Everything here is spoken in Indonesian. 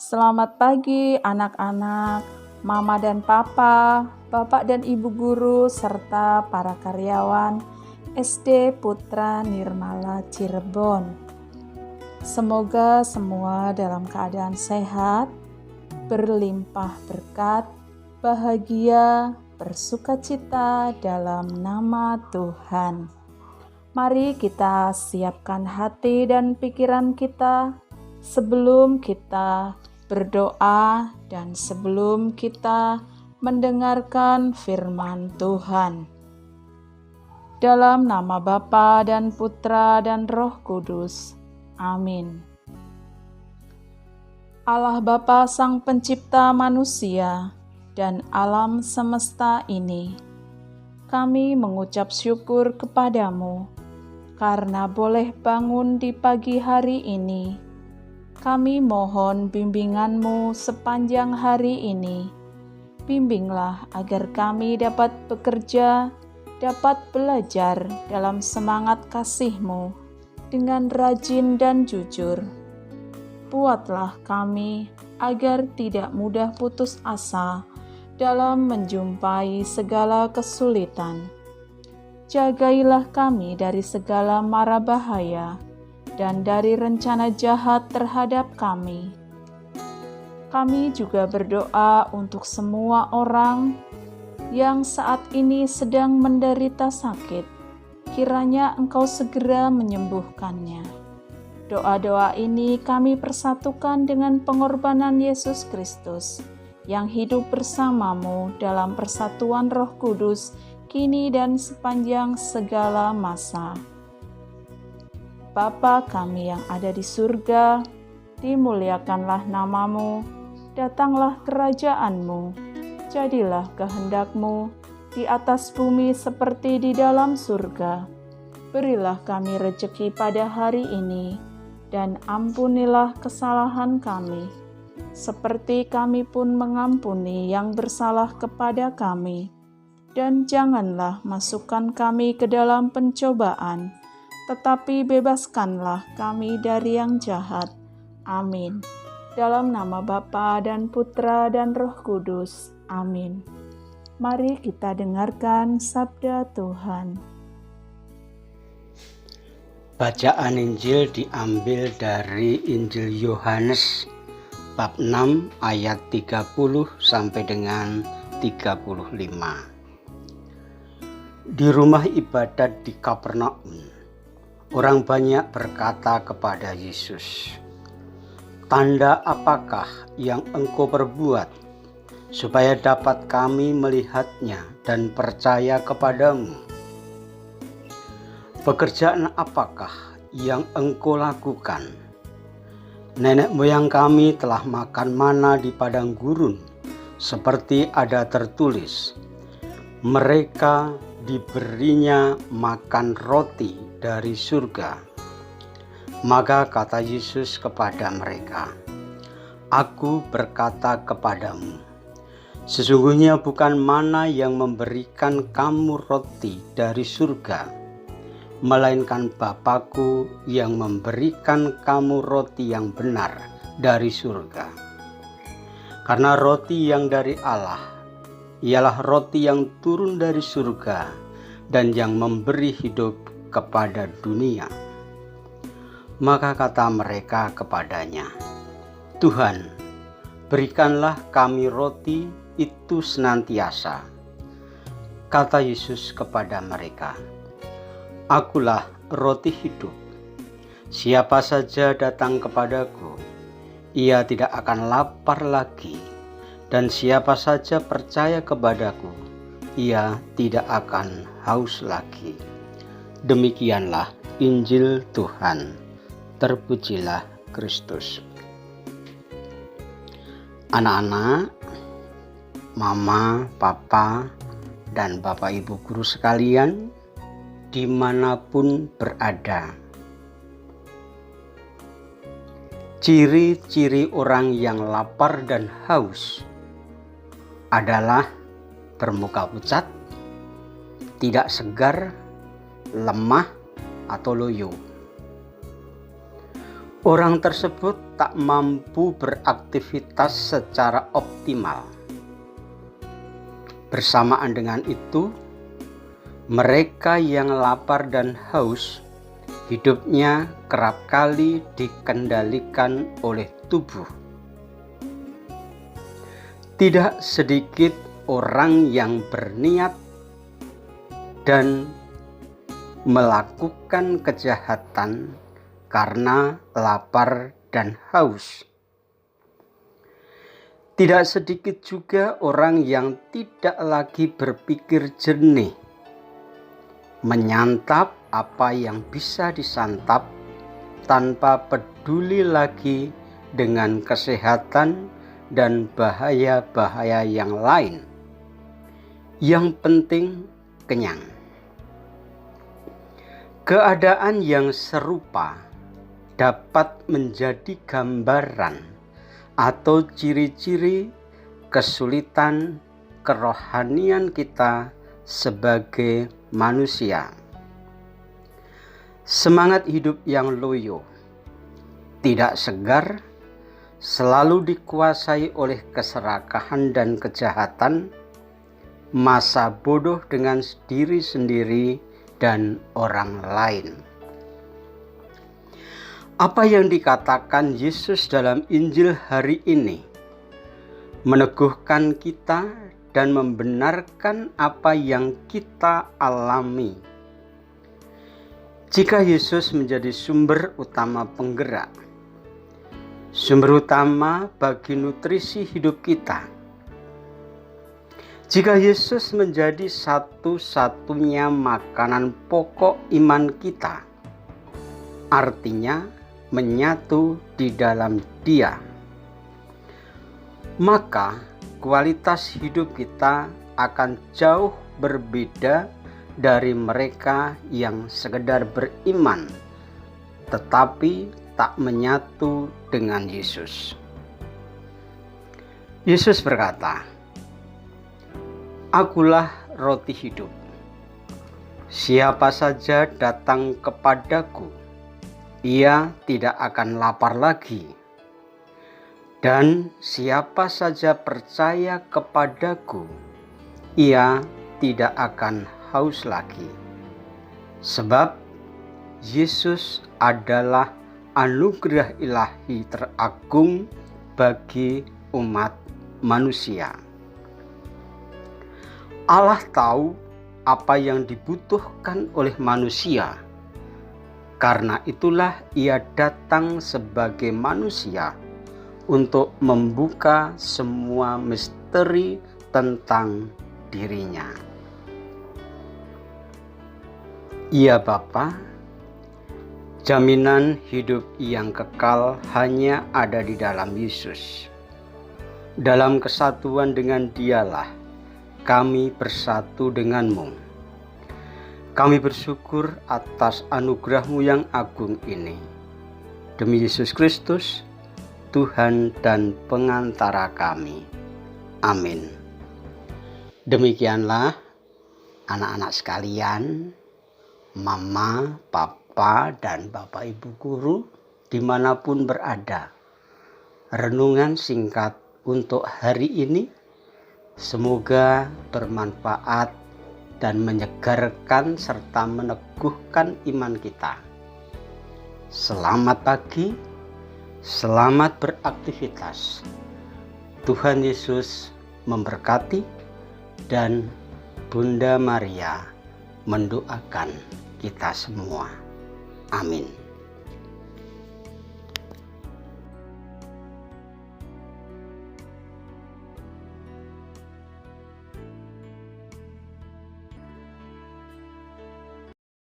Selamat pagi anak-anak, mama dan papa, bapak dan ibu guru, serta para karyawan SD Putra Nirmala Cirebon. Semoga semua dalam keadaan sehat, berlimpah berkat, bahagia, bersukacita dalam nama Tuhan. Mari kita siapkan hati dan pikiran kita sebelum kita berdoa dan sebelum kita mendengarkan firman Tuhan. Dalam nama Bapa dan Putra dan Roh Kudus. Amin. Allah Bapa Sang Pencipta manusia dan alam semesta ini, kami mengucap syukur kepadamu karena boleh bangun di pagi hari ini. Kami mohon bimbingan-Mu sepanjang hari ini. Bimbinglah agar kami dapat bekerja, dapat belajar dalam semangat kasih-Mu dengan rajin dan jujur. Buatlah kami agar tidak mudah putus asa dalam menjumpai segala kesulitan. Jagailah kami dari segala mara bahaya dan dari rencana jahat terhadap kami. Kami juga berdoa untuk semua orang yang saat ini sedang menderita sakit. Kiranya Engkau segera menyembuhkannya. Doa-doa ini kami persatukan dengan pengorbanan Yesus Kristus yang hidup bersama-Mu dalam persatuan Roh Kudus, kini dan sepanjang segala masa. Bapa kami yang ada di surga, dimuliakanlah nama-Mu, datanglah kerajaan-Mu, jadilah kehendak-Mu di atas bumi seperti di dalam surga. Berilah kami rejeki pada hari ini, dan ampunilah kesalahan kami, seperti kami pun mengampuni yang bersalah kepada kami. Dan janganlah masukkan kami ke dalam pencobaan, tetapi bebaskanlah kami dari yang jahat. Amin. Dalam nama Bapa dan Putra dan Roh Kudus. Amin. Mari kita dengarkan sabda Tuhan. Bacaan Injil diambil dari Injil Yohanes bab 6 ayat 30 sampai dengan 35. Di rumah ibadat di Kapernaum, orang banyak berkata kepada Yesus, "Tanda apakah yang Engkau perbuat, supaya dapat kami melihatnya dan percaya kepadamu? Pekerjaan apakah yang Engkau lakukan? Nenek moyang kami telah makan mana di padang gurun, seperti ada tertulis, mereka diberinya makan roti dari surga." Maka kata Yesus kepada mereka, "Aku berkata kepadamu, sesungguhnya bukan mana yang memberikan kamu roti dari surga, melainkan Bapa-Ku yang memberikan kamu roti yang benar dari surga. Karena roti yang dari Allah ialah roti yang turun dari surga dan yang memberi hidup kepada dunia." Maka kata mereka kepadanya, "Tuhan, berikanlah kami roti itu senantiasa." Kata Yesus kepada mereka, "Akulah roti hidup. Siapa saja datang kepadaku, ia tidak akan lapar lagi, dan siapa saja percaya kepadaku, ia tidak akan haus lagi." Demikianlah Injil Tuhan. Terpujilah Kristus. Anak-anak, mama, papa, dan bapak ibu guru sekalian, dimanapun berada, ciri-ciri orang yang lapar dan haus adalah bermuka pucat, tidak segar, lemah, atau loyo. Orang tersebut tak mampu beraktivitas secara optimal. Bersamaan dengan itu, mereka yang lapar dan haus, hidupnya kerap kali dikendalikan oleh tubuh. Tidak sedikit orang yang berniat dan melakukan kejahatan karena lapar dan haus. Tidak sedikit juga orang yang tidak lagi berpikir jernih, menyantap apa yang bisa disantap tanpa peduli lagi dengan kesehatan dan bahaya-bahaya yang lain. Yang penting kenyang. Keadaan yang serupa dapat menjadi gambaran atau ciri-ciri kesulitan kerohanian kita sebagai manusia. Semangat hidup yang loyo, tidak segar, selalu dikuasai oleh keserakahan dan kejahatan, masa bodoh dengan diri sendiri dan orang lain. Apa yang dikatakan Yesus dalam Injil hari ini meneguhkan kita dan membenarkan apa yang kita alami. Jika Yesus menjadi sumber utama penggerak, sumber utama bagi nutrisi hidup kita, jika Yesus menjadi satu-satunya makanan pokok iman kita, artinya menyatu di dalam Dia, maka kualitas hidup kita akan jauh berbeda dari mereka yang sekedar beriman tetapi tak menyatu dengan Yesus. Yesus berkata, "Akulah roti hidup. Siapa saja datang kepadaku, ia tidak akan lapar lagi. Dan siapa saja percaya kepadaku, ia tidak akan haus lagi." Sebab Yesus adalah anugerah ilahi teragung bagi umat manusia. Allah tahu apa yang dibutuhkan oleh manusia. Karena itulah Ia datang sebagai manusia untuk membuka semua misteri tentang dirinya. Ya Bapa, jaminan hidup yang kekal hanya ada di dalam Yesus. Dalam kesatuan dengan Dialah kami bersatu denganmu. Kami bersyukur atas anugerah-Mu yang agung ini. Demi Yesus Kristus, Tuhan dan pengantara kami. Amin. Demikianlah anak-anak sekalian, Mama, Papa, dan Bapak Ibu Guru dimanapun berada. Renungan singkat untuk hari ini semoga bermanfaat dan menyegarkan serta meneguhkan iman kita. Selamat pagi, selamat beraktivitas. Tuhan Yesus memberkati dan Bunda Maria mendoakan kita semua. Amin.